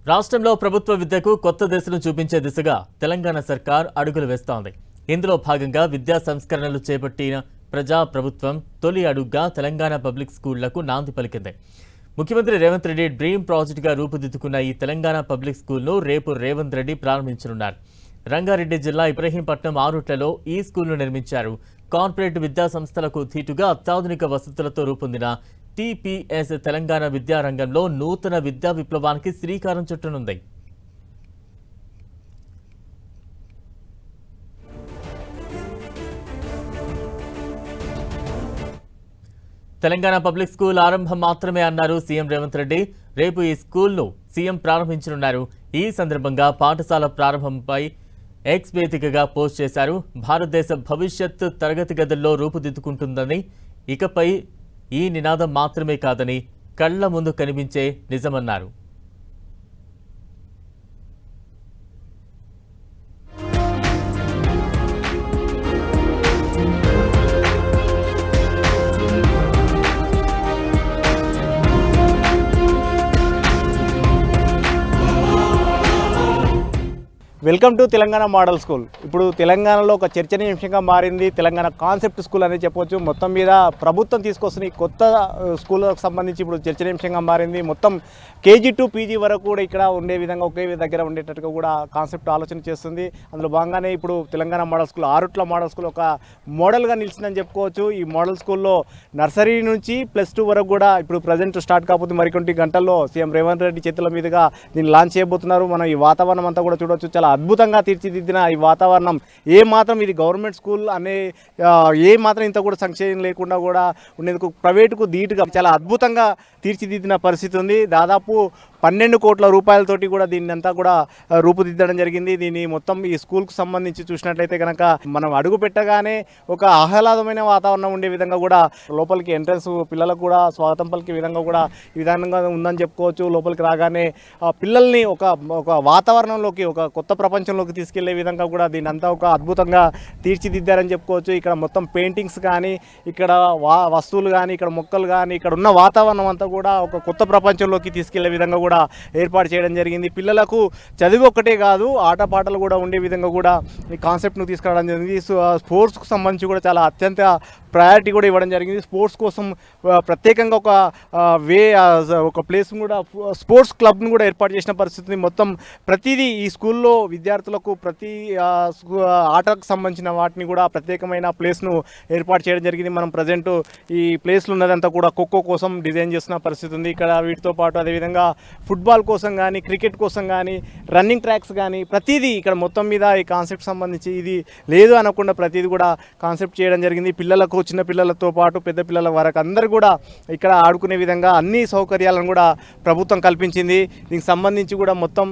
రాష్ట్రంలో ప్రభుత్వ విద్యకు కొత్త దిశను చూపించే దిశగా తెలంగాణ సర్కార్ అడుగులు వేస్తోంది. ఇందులో భాగంగా విద్యా సంస్కరణలు చేపట్టిన ప్రజా ప్రభుత్వం తొలి అడుగుగా తెలంగాణ పబ్లిక్ స్కూళ్లకు నాంది పలికింది. ముఖ్యమంత్రి రేవంత్ రెడ్డి డ్రీమ్ ప్రాజెక్టుగా రూపుదిద్దుకున్న ఈ తెలంగాణ పబ్లిక్ స్కూల్ను రేపు రేవంత్ రెడ్డి ప్రారంభించనున్నారు. రంగారెడ్డి జిల్లా ఇబ్రహీంపట్నం ఆరుట్లలో ఈ స్కూల్ను నిర్మించారు. కార్పొరేట్ విద్యా సంస్థలకు ధీటుగా అత్యాధునిక వసతులతో రూపొందిన టీపీఎస్ తెలంగాణ విద్యారంగంలో నూతన విద్యా విప్లవానికి శ్రీకారం చుట్టనుంది. తెలంగాణ పబ్లిక్ స్కూల్ ఆరంభం మాత్రమే అన్నారు సీఎం రేవంత్ రెడ్డి. రేపు ఈ స్కూల్ను సీఎం ప్రారంభించనున్నారు. ఈ సందర్భంగా పాఠశాల ప్రారంభంపై ఎక్స్ వేదికగా పోస్ట్ చేశారు. భారతదేశ భవిష్యత్ తరగతి గదుల్లో రూపుదిద్దుకుంటుందని, ఇకపై ఈ నినాదం మాత్రమే కాదని కళ్ల ముందు కనిపించే నిజమన్నారు. Welcome to Telangana model school. ఇప్పుడు తెలంగాణలో ఒక చర్చనీయాంశంగా మారింది తెలంగాణ కాన్సెప్ట్ స్కూల్ అనేది చెప్పవచ్చు. మొత్తం మీద ప్రభుత్వం తీసుకొస్తున్న ఈ కొత్త స్కూళ్ళకు సంబంధించి ఇప్పుడు చర్చనీయాంశంగా మారింది. మొత్తం కేజీ టు పీజీ వరకు కూడా ఇక్కడ ఉండే విధంగా ఒకే దగ్గర ఉండేటట్టుగా కూడా కాన్సెప్ట్ ఆలోచన చేస్తుంది. అందులో భాగంగానే ఇప్పుడు Telangana model school, Arutla model school ఒక మోడల్గా నిలిచిందని చెప్పుకోవచ్చు. ఈ మోడల్ స్కూల్లో నర్సరీ నుంచి +2 వరకు కూడా ఇప్పుడు ప్రజెంట్ స్టార్ట్ కాకపోతే మరికొన్ని గంటల్లో సీఎం రేవంత్ రెడ్డి చేతుల మీదుగా దీన్ని లాంచ్ చేయబోతున్నారు. మనం ఈ వాతావరణం అంతా కూడా చూడవచ్చు. చాలా అద్భుతంగా తీర్చిదిద్దిన ఈ వాతావరణం మాత్రం ఇది గవర్నమెంట్ స్కూల్ అనే మాత్రం ఇంత కూడా సంక్షేమం లేకుండా కూడా ఉండేందుకు ప్రైవేటుకు ధీటుగా చాలా అద్భుతంగా తీర్చిదిద్దిన పరిస్థితి ఉంది. దాదాపు 12 కోట్ల రూపాయలతోటి కూడా దీన్ని అంతా కూడా రూపుదిద్దడం జరిగింది. దీన్ని మొత్తం ఈ స్కూల్కు సంబంధించి చూసినట్లయితే కనుక మనం అడుగు పెట్టగానే ఒక ఆహ్లాదమైన వాతావరణం ఉండే విధంగా కూడా లోపలికి ఎంట్రన్స్ పిల్లలకు కూడా స్వాగతం పలికే విధంగా కూడా ఈ విధంగా ఉందని చెప్పుకోవచ్చు. లోపలికి రాగానే పిల్లల్ని ఒక వాతావరణంలోకి, ఒక కొత్త ప్రపంచంలోకి తీసుకెళ్లే విధంగా కూడా దీన్ని అంతా ఒక అద్భుతంగా తీర్చిదిద్దారని చెప్పుకోవచ్చు. ఇక్కడ మొత్తం పెయింటింగ్స్ కానీ, ఇక్కడ వస్తువులు కానీ, ఇక్కడ మొక్కలు కానీ, ఇక్కడ ఉన్న వాతావరణం అంతా కూడా ఒక కొత్త ప్రపంచంలోకి తీసుకెళ్లే విధంగా కూడా ఏర్పాటు చేయడం జరిగింది. పిల్లలకు చదువు ఒక్కటే కాదు, ఆటపాటలు కూడా ఉండే విధంగా కూడా ఈ కాన్సెప్ట్ను తీసుకురావడం జరిగింది. స్పోర్ట్స్కు సంబంధించి కూడా చాలా అత్యంత ప్రయారిటీ కూడా ఇవ్వడం జరిగింది. స్పోర్ట్స్ కోసం ప్రత్యేకంగా ఒక ప్లేస్ కూడా, స్పోర్ట్స్ క్లబ్ను కూడా ఏర్పాటు చేసిన పరిస్థితి. మొత్తం ప్రతిదీ ఈ స్కూల్లో విద్యార్థులకు ప్రతి ఆటకు సంబంధించిన వాటిని కూడా ప్రత్యేకమైన ప్లేస్ను ఏర్పాటు చేయడం జరిగింది. మనం ప్రజెంట్ ఈ ప్లేస్లో ఉన్నదంతా కూడా ఖోఖో కోసం డిజైన్ చేసిన పరిస్థితి ఉంది. ఇక్కడ వీటితో పాటు అదేవిధంగా ఫుట్బాల్ కోసం కానీ, క్రికెట్ కోసం కానీ, రన్నింగ్ ట్రాక్స్ కానీ ప్రతిదీ ఇక్కడ మొత్తం మీద ఈ కాన్సెప్ట్ సంబంధించి ఇది లేదు అనకుండా ప్రతిదీ కూడా కాన్సెప్ట్ చేయడం జరిగింది. పిల్లలకు, చిన్న పిల్లలతో పాటు పెద్ద పిల్లల వరకు అందరూ కూడా ఇక్కడ ఆడుకునే విధంగా అన్ని సౌకర్యాలను కూడా ప్రభుత్వం కల్పించింది. దీనికి సంబంధించి కూడా మొత్తం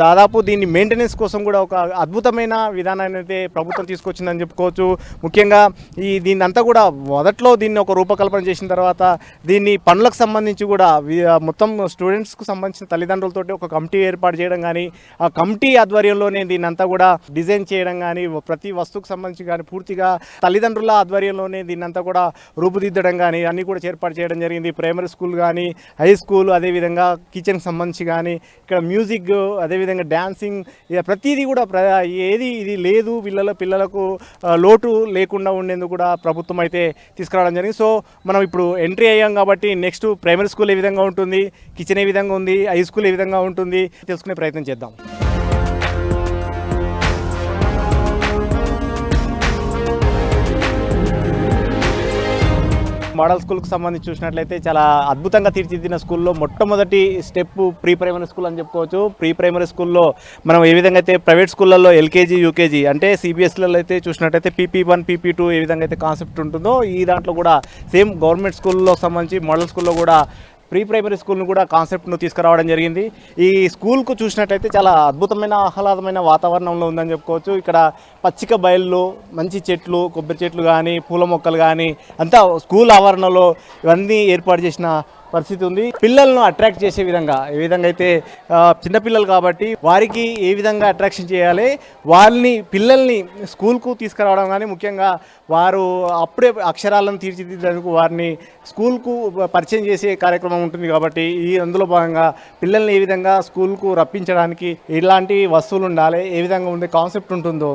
దాదాపు దీన్ని మెయింటెనెన్స్ కోసం కూడా ఒక అద్భుతమైన విధానాన్ని అయితే ప్రభుత్వం తీసుకొచ్చిందని చెప్పుకోవచ్చు. ముఖ్యంగా దీన్ని అంతా కూడా మొదట్లో దీన్ని ఒక రూపకల్పన చేసిన తర్వాత దీన్ని పనులకు సంబంధించి కూడా మొత్తం స్టూడెంట్స్కు సంబంధించిన తల్లిదండ్రులతోటి ఒక కమిటీ ఏర్పాటు చేయడం కానీ, ఆ కమిటీ ఆధ్వర్యంలోనే దీన్ని అంతా కూడా డిజైన్ చేయడం కానీ, ప్రతి వస్తువుకు సంబంధించి కానీ పూర్తిగా తల్లిదండ్రుల ఆధ్వర్యంలోనే దీన్ని అంతా కూడా రూపుదిద్దడం కానీ అన్నీ కూడా ఏర్పాటు చేయడం జరిగింది. ప్రైమరీ స్కూల్ కానీ, హై స్కూల్, అదేవిధంగా కిచెన్కి సంబంధించి కానీ, ఇక్కడ మ్యూజిక్, అదేవిధంగా డ్యాన్సింగ్, ప్రతిదీ కూడా ఇది లేదు పిల్లలకు లోటు లేకుండా ఉండేందుకు కూడా ప్రభుత్వం అయితే తీసుకురావడం జరిగింది. సో మనం ఇప్పుడు ఎంట్రీ అయ్యాం కాబట్టి నెక్స్ట్ ప్రైమరీ స్కూల్ ఏ విధంగా ఉంటుంది, కిచెన్ ఏ విధంగా ఉంది, హై స్కూల్ ఏ విధంగా ఉంటుంది తెలుసుకునే ప్రయత్నం చేద్దాం. మోడల్ స్కూల్కి సంబంధించి చూసినట్లయితే చాలా అద్భుతంగా తీర్చిదిద్దిన స్కూల్లో మొట్టమొదటి స్టెప్ ప్రీ ప్రైమరీ స్కూల్ అని చెప్పుకోవచ్చు. ప్రీ ప్రైమరీ స్కూల్లో మనం ఏ విధంగా అయితే ప్రైవేట్ స్కూళ్ళల్లో ఎల్కేజీ, యూకేజీ అంటే సిబిఎస్ఈలలో అయితే చూసినట్లయితే PP1, PP2 ఏ విధంగా అయితే కాన్సెప్ట్ ఉంటుందో ఈ దాంట్లో కూడా సేమ్ గవర్నమెంట్ స్కూల్లో సంబంధించి మోడల్ స్కూల్లో కూడా ప్రీ ప్రైమరీ స్కూల్ను కూడా కాన్సెప్ట్ను తీసుకురావడం జరిగింది. ఈ స్కూల్కు చూసినట్టయితే చాలా అద్భుతమైన ఆహ్లాదమైన వాతావరణంలో ఉందని చెప్పుకోవచ్చు. ఇక్కడ పచ్చిక బయళ్ళు, మంచి చెట్లు, కొబ్బరి చెట్లు కానీ, పూల మొక్కలు కానీ అంతా స్కూల్ ఆవరణలో ఇవన్నీ ఏర్పాటు చేసిన పరిస్థితి ఉంది. పిల్లలను అట్రాక్ట్ చేసే విధంగా ఏ విధంగా అయితే చిన్నపిల్లలు కాబట్టి వారికి ఏ విధంగా అట్రాక్షన్ చేయాలి, పిల్లల్ని స్కూల్కు తీసుకురావడం కానీ ముఖ్యంగా వారు అప్పుడే అక్షరాలను తీర్చిదిద్దేందుకు వారిని స్కూల్కు పరిచయం చేసే కార్యక్రమం ఉంటుంది కాబట్టి అందులో భాగంగా పిల్లల్ని ఏ విధంగా స్కూల్కు రప్పించడానికి ఎలాంటి వస్తువులు ఉండాలి, ఏ విధంగా ఉండే కాన్సెప్ట్ ఉంటుందో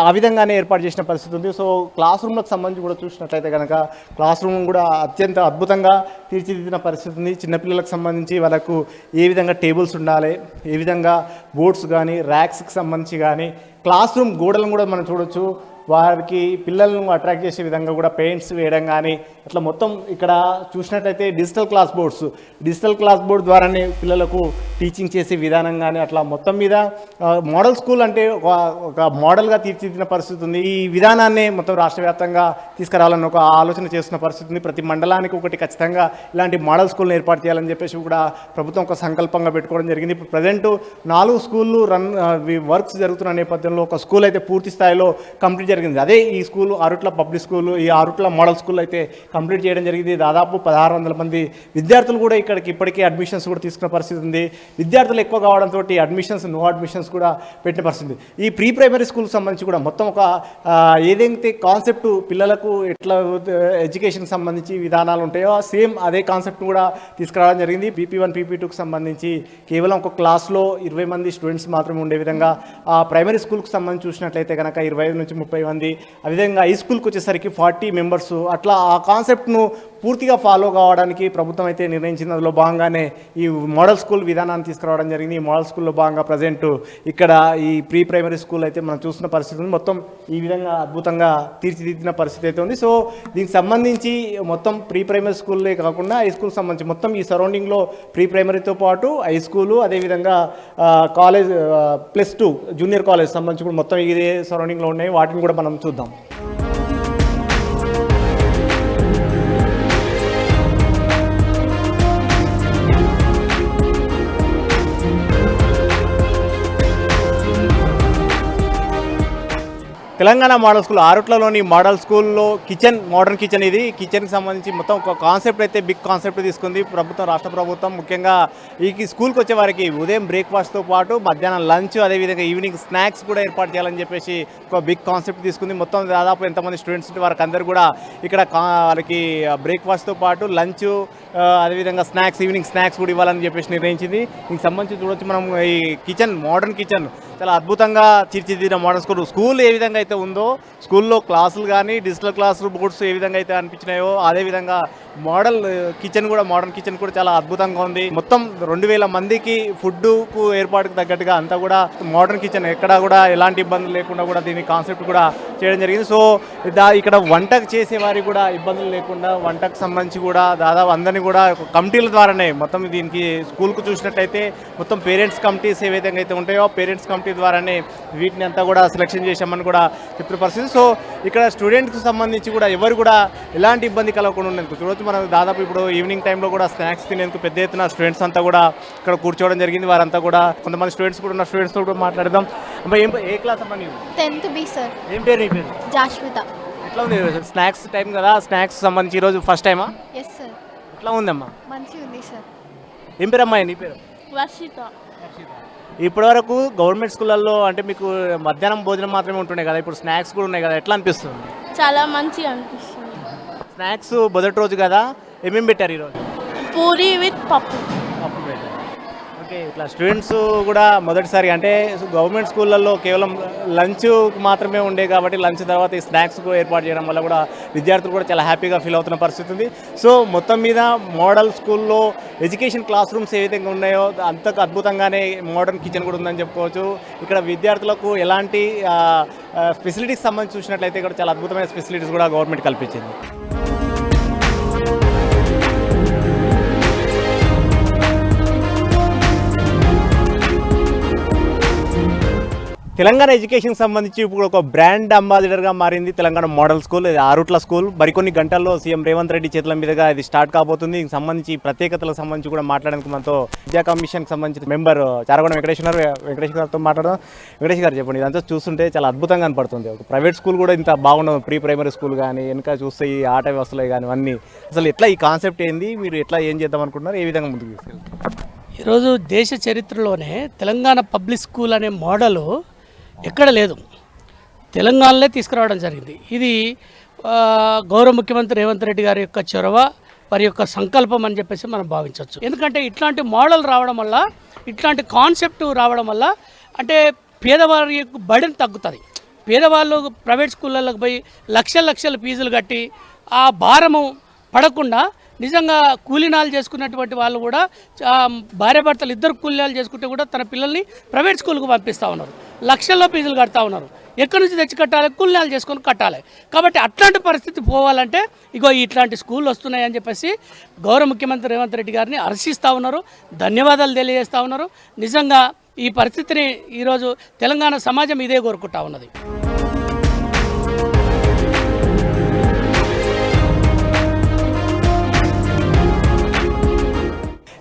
ఆ విధంగానే ఏర్పాటు చేసిన పరిస్థితి ఉంది. సో క్లాస్ రూమ్లకు సంబంధించి కూడా చూసినట్లయితే కనుక క్లాస్ రూమ్ కూడా అత్యంత అద్భుతంగా తీర్చిదిద్దిన పరిస్థితి ఉంది. చిన్నపిల్లలకు సంబంధించి వాళ్ళకు ఏ విధంగా టేబుల్స్ ఉండాలి, ఏ విధంగా బోర్డ్స్ కానీ ర్యాక్స్కి సంబంధించి కానీ క్లాస్ రూమ్ గోడలను కూడా మనం చూడొచ్చు. వారికి పిల్లలను అట్రాక్ట్ చేసే విధంగా కూడా పెయింట్స్ వేయడం కానీ అట్లా మొత్తం ఇక్కడ చూసినట్లయితే డిజిటల్ క్లాస్ బోర్డ్ ద్వారానే పిల్లలకు టీచింగ్ చేసే విధానం కానీ అట్లా మొత్తం మీద మోడల్ స్కూల్ అంటే ఒక మోడల్గా తీర్చిదిద్దిన పరిస్థితి ఉంది. ఈ విధానాన్ని మొత్తం రాష్ట్ర వ్యాప్తంగా తీసుకురావాలని ఒక ఆలోచన చేస్తున్న పరిస్థితి ఉంది. ప్రతి మండలానికి ఒకటి ఖచ్చితంగా ఇలాంటి మోడల్ స్కూల్ని ఏర్పాటు చేయాలని చెప్పేసి కూడా ప్రభుత్వం ఒక సంకల్పంగా పెట్టుకోవడం జరిగింది. ఇప్పుడు ప్రజెంట్ 4 స్కూళ్ళు వర్క్స్ జరుగుతున్న నేపథ్యంలో ఒక స్కూల్ అయితే పూర్తి స్థాయిలో కంప్లీట్ జరిగింది. అదే ఈ స్కూల్ ఆరుట్ల పబ్లిక్ స్కూల్, ఈ ఆరుట్ల మోడల్ స్కూల్ అయితే కంప్లీట్ చేయడం జరిగింది. దాదాపు 1600 మంది విద్యార్థులు కూడా ఇక్కడికి ఇప్పటికీ అడ్మిషన్స్ కూడా తీసుకున్న పరిస్థితి ఉంది. విద్యార్థులు ఎక్కువ కావడంతో నో అడ్మిషన్స్ కూడా పెట్టిన పరిస్థితి. ఈ ప్రీ ప్రైమరీ స్కూల్ సంబంధించి కూడా మొత్తం ఒక ఏదైతే కాన్సెప్ట్ పిల్లలకు ఎట్లా ఎడ్యుకేషన్ సంబంధించి విధానాలు ఉంటాయో సేమ్ అదే కాన్సెప్ట్ కూడా తీసుకురావడం జరిగింది. PP1 PP2కి సంబంధించి కేవలం ఒక క్లాస్లో 20 మంది స్టూడెంట్స్ మాత్రమే ఉండే విధంగా ఆ ప్రైమరీ స్కూల్కి సంబంధించి చూసినట్లయితే కనుక 25 నుంచి 30 మంది, అదేవిధంగా హై స్కూల్కి వచ్చేసరికి 40 మెంబర్స్, అట్లా ఆ కాన్సెప్ట్ను పూర్తిగా ఫాలో కావడానికి ప్రభుత్వం అయితే నిర్ణయించింది. అందులో భాగంగానే ఈ మోడల్ స్కూల్ విధానాన్ని తీసుకురావడం జరిగింది. ఈ మోడల్ స్కూల్లో భాగంగా ప్రజెంట్ ఇక్కడ ఈ ప్రీ ప్రైమరీ స్కూల్ అయితే మనం చూస్తున్న పరిస్థితి ఉంది. మొత్తం ఈ విధంగా అద్భుతంగా తీర్చిదిద్దిన పరిస్థితి అయితే ఉంది. సో దీనికి సంబంధించి మొత్తం ప్రీ ప్రైమరీ స్కూల్లే కాకుండా హై స్కూల్కి సంబంధించి మొత్తం ఈ సరౌండింగ్లో ప్రీ ప్రైమరీతో పాటు హై స్కూలు, అదేవిధంగా కాలేజ్ +2 జూనియర్ కాలేజ్ సంబంధించి కూడా మొత్తం ఇదే సరౌండింగ్లో ఉన్నాయి. వాటిని కూడా మనం చూద్దాం. తెలంగాణ మోడల్ స్కూల్ ఆరుట్లలోని మోడల్ స్కూల్లో మోడర్న్ కిచెన్, ఇది కిచెన్కి సంబంధించి మొత్తం ఒక కాన్సెప్ట్ అయితే బిగ్ కాన్సెప్ట్ తీసుకుంది ప్రభుత్వం, రాష్ట్ర ప్రభుత్వం. ముఖ్యంగా ఈ స్కూల్కి వచ్చే వారికి ఉదయం బ్రేక్ఫాస్ట్తో పాటు మధ్యాహ్నం లంచ్, అదేవిధంగా ఈవినింగ్ స్నాక్స్ కూడా ఏర్పాటు చేయాలని చెప్పేసి ఒక బిగ్ కాన్సెప్ట్ తీసుకుంది. మొత్తం దాదాపు ఎంతమంది స్టూడెంట్స్ ఉంటే వారికి అందరూ కూడా ఇక్కడ వాళ్ళకి బ్రేక్ఫాస్ట్తో పాటు లంచ్, అదేవిధంగా ఈవినింగ్ స్నాక్స్ కూడా ఇవ్వాలని చెప్పేసి నిర్ణయించింది. దీనికి సంబంధించి చూడొచ్చు మనం ఈ మోడర్న్ కిచెన్ చాలా అద్భుతంగా తీర్చిదిద్దిన మోడల్ స్కూల్ ఏ విధంగా అయితే ఉందో, స్కూల్లో క్లాసులు కానీ డిజిటల్ క్లాస్ బోర్డ్స్ ఏ విధంగా అయితే అనిపించినాయో అదేవిధంగా మోడర్న్ కిచెన్ కూడా చాలా అద్భుతంగా ఉంది. మొత్తం 2000 మందికి ఫుడ్కు ఏర్పాటుకు తగ్గట్టుగా అంతా కూడా మోడర్న్ కిచెన్, ఎక్కడా కూడా ఎలాంటి ఇబ్బందులు లేకుండా కూడా దీని కాన్సెప్ట్ కూడా చేయడం జరిగింది. సో ఇక్కడ వంట చేసే వారికి కూడా ఇబ్బందులు లేకుండా వంటకు సంబంధించి కూడా దాదాపు అందరినీ కూడా కమిటీల ద్వారానే మొత్తం దీనికి స్కూల్కు చూసినట్లయితే మొత్తం పేరెంట్స్ కమిటీస్ ఏ విధంగా అయితే ఉంటాయో పేరెంట్స్ కమిటీ ద్వారానే వీటిని అంతా కూడా సెలెక్షన్ చేశామని కూడా చెప్తున్న పరిస్థితి. సో ఇక్కడ స్టూడెంట్స్కి సంబంధించి కూడా ఎవరు కూడా ఎలాంటి ఇబ్బంది కలగకుండా ఉండేందుకు చూడవచ్చు. మనం దాదాపు ఇప్పుడు ఈవినింగ్ టైంలో కూడా స్నాక్స్ తినేందుకు పెద్ద ఎత్తున స్టూడెంట్స్ అంతా కూడా ఇక్కడ కూర్చోవడం జరిగింది. వారంతా కూడా కొంతమంది స్టూడెంట్స్ కూడా ఉన్న స్టూడెంట్స్తో కూడా మాట్లాడదాం. అమ్మా ఏ క్లాస్ అమ్మా నీవు? 10th B sir. ఏం పేరు నీ పేరు? జాష్విత. ఎట్లా ఉంది స్నాక్స్ టైం కదా, స్నాక్స్ సంబంధించి ఈరోజు ఫస్ట్ టైమా? Yes sir. ఎట్లా ఉందమ్మా? మంచిగా ఉంది సార్. ఏం పేరు అమ్మాయి నీ పేరు? వర్షిత. ఇప్పటివరకు గవర్నమెంట్ స్కూళ్ళల్లో అంటే మీకు మధ్యాహ్నం భోజనం మాత్రమే ఉంటుండే కదా, ఇప్పుడు స్నాక్స్ కూడా ఉన్నాయి కదా, ఎట్లా అనిపిస్తుంది? చాలా మంచిగా అనిపిస్తుంది. స్నాక్స్ మొదటి రోజు కదా, ఏమేమి పెట్టారు ఈరోజు? పూరి విత్ పప్పు పెట్టారు. ఓకే, ఇట్లా స్టూడెంట్స్ కూడా మొదటిసారి అంటే గవర్నమెంట్ స్కూళ్ళల్లో కేవలం లంచ్ మాత్రమే ఉండే కాబట్టి లంచ్ తర్వాత ఈ స్నాక్స్ ఏర్పాటు చేయడం వల్ల కూడా విద్యార్థులు కూడా చాలా హ్యాపీగా ఫీల్ అవుతున్న పరిస్థితి ఉంది. సో మొత్తం మీద మోడల్ స్కూల్లో ఎడ్యుకేషన్ క్లాస్ రూమ్స్ ఏ విధంగా ఉన్నాయో అంతకు అద్భుతంగానే మోడర్న్ కిచెన్ కూడా ఉందని చెప్పుకోవచ్చు. ఇక్కడ విద్యార్థులకు ఎలాంటి ఫెసిలిటీస్ సంబంధించి చూసినట్లయితే ఇక్కడ చాలా అద్భుతమైన ఫెసిలిటీస్ కూడా గవర్నమెంట్ కల్పించింది. తెలంగాణ ఎడ్యుకేషన్ సంబంధించి ఇప్పుడు ఒక బ్రాండ్ అంబాసిడర్గా మారింది తెలంగాణ మోడల్ స్కూల్. ఇది ఆరుట్ల స్కూల్. మరికొన్ని గంటల్లో సీఎం రేవంత్ రెడ్డి చేతుల మీదుగా ఇది స్టార్ట్ కాబోతుంది. దీనికి సంబంధించి ప్రత్యేకతలకు సంబంధించి కూడా మాట్లాడడానికి మనతో విద్యా కమిషన్కి సంబంధించిన మెంబర్ చారగొండ వెంకటేష్ గారితో మాట్లాడదాం. వెంకటేష్ గారు చెప్పండి, ఇదంతా చూస్తుంటే చాలా అద్భుతంగా కనపడుతుంది. ఒక ప్రైవేట్ స్కూల్ కూడా ఇంత బాగుండదు, ప్రీ ప్రైమరీ స్కూల్ కానీ వెనక చూస్తే ఈ ఆట వ్యవస్థలు కానీ అన్నీ అసలు ఎట్లా ఈ కాన్సెప్ట్ ఏంది, మీరు ఎట్లా ఏం చేద్దాం అనుకుంటున్నారు, ఏ విధంగా ముందుకు తీసుకెళ్తారు? ఈరోజు దేశ చరిత్రలోనే తెలంగాణ పబ్లిక్ స్కూల్ అనే మోడలు ఎక్కడ లేదు, తెలంగాణలో తీసుకురావడం జరిగింది. ఇది గౌరవ ముఖ్యమంత్రి రేవంత్ రెడ్డి గారి యొక్క చొరవ, వారి యొక్క సంకల్పం అని చెప్పేసి మనం భావించవచ్చు. ఎందుకంటే ఇట్లాంటి మోడల్ రావడం వల్ల, ఇట్లాంటి కాన్సెప్ట్ రావడం వల్ల పేదవారి యొక్క బర్డెన్ తగ్గుతుంది. పేదవాళ్ళు ప్రైవేట్ స్కూళ్ళలోకి పోయి లక్షల ఫీజులు కట్టి ఆ భారము పడకుండా నిజంగా కూలీనాలు చేసుకున్నటువంటి వాళ్ళు కూడా భార్యాభర్తలు ఇద్దరు కూలీనాలు చేసుకుంటే కూడా తన పిల్లల్ని ప్రైవేట్ స్కూల్కి పంపిస్తూ ఉన్నారు. లక్షల్లో ఫీజులు కడతా ఉన్నారు. ఎక్కడి నుంచి తెచ్చి కట్టాలి? కూలీనాలు చేసుకొని కట్టాలి. కాబట్టి అట్లాంటి పరిస్థితి పోవాలంటే ఇగో ఇట్లాంటి స్కూళ్ళు వస్తున్నాయని చెప్పేసి గౌరవ ముఖ్యమంత్రి రేవంత్ రెడ్డి గారిని హర్షిస్తూ ఉన్నారు, ధన్యవాదాలు తెలియజేస్తూ ఉన్నారు. నిజంగా ఈ పరిస్థితిని ఈరోజు తెలంగాణ సమాజం ఇదే కోరుకుంటా ఉన్నది.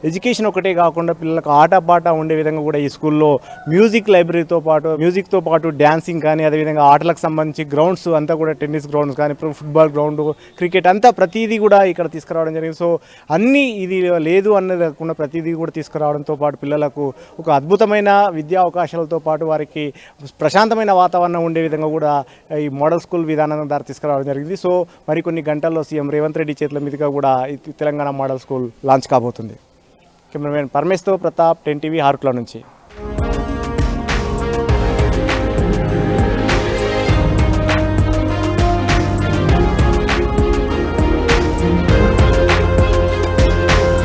ఎడ్యుకేషన్ ఒకటే కాకుండా పిల్లలకు ఆట పాట ఉండే విధంగా కూడా ఈ స్కూల్లో మ్యూజిక్తో పాటు డ్యాన్సింగ్ కానీ, అదేవిధంగా ఆటలకు సంబంధించి గ్రౌండ్స్ అంతా కూడా టెన్నిస్ గ్రౌండ్స్ కానీ, ఫుట్బాల్ గ్రౌండ్, క్రికెట్ అంతా ప్రతిదీ కూడా ఇక్కడ తీసుకురావడం జరిగింది. సో అన్నీ ఇది లేదు అన్నది కాకుండా ప్రతిదీ కూడా తీసుకురావడంతో పాటు పిల్లలకు ఒక అద్భుతమైన విద్యా అవకాశాలతో పాటు వారికి ప్రశాంతమైన వాతావరణం ఉండే విధంగా కూడా ఈ మోడల్ స్కూల్ విధానం ద్వారా తీసుకురావడం జరిగింది. సో మరికొన్ని గంటల్లో సీఎం రేవంత్ రెడ్డి చేతుల మీదుగా కూడా తెలంగాణ మోడల్ స్కూల్ లాంచ్ కాబోతుంది. కెమెరామెన్ పరమేశ్తో ప్రతాప్, 10 టీవీ, ఆరుట్ల నుంచి.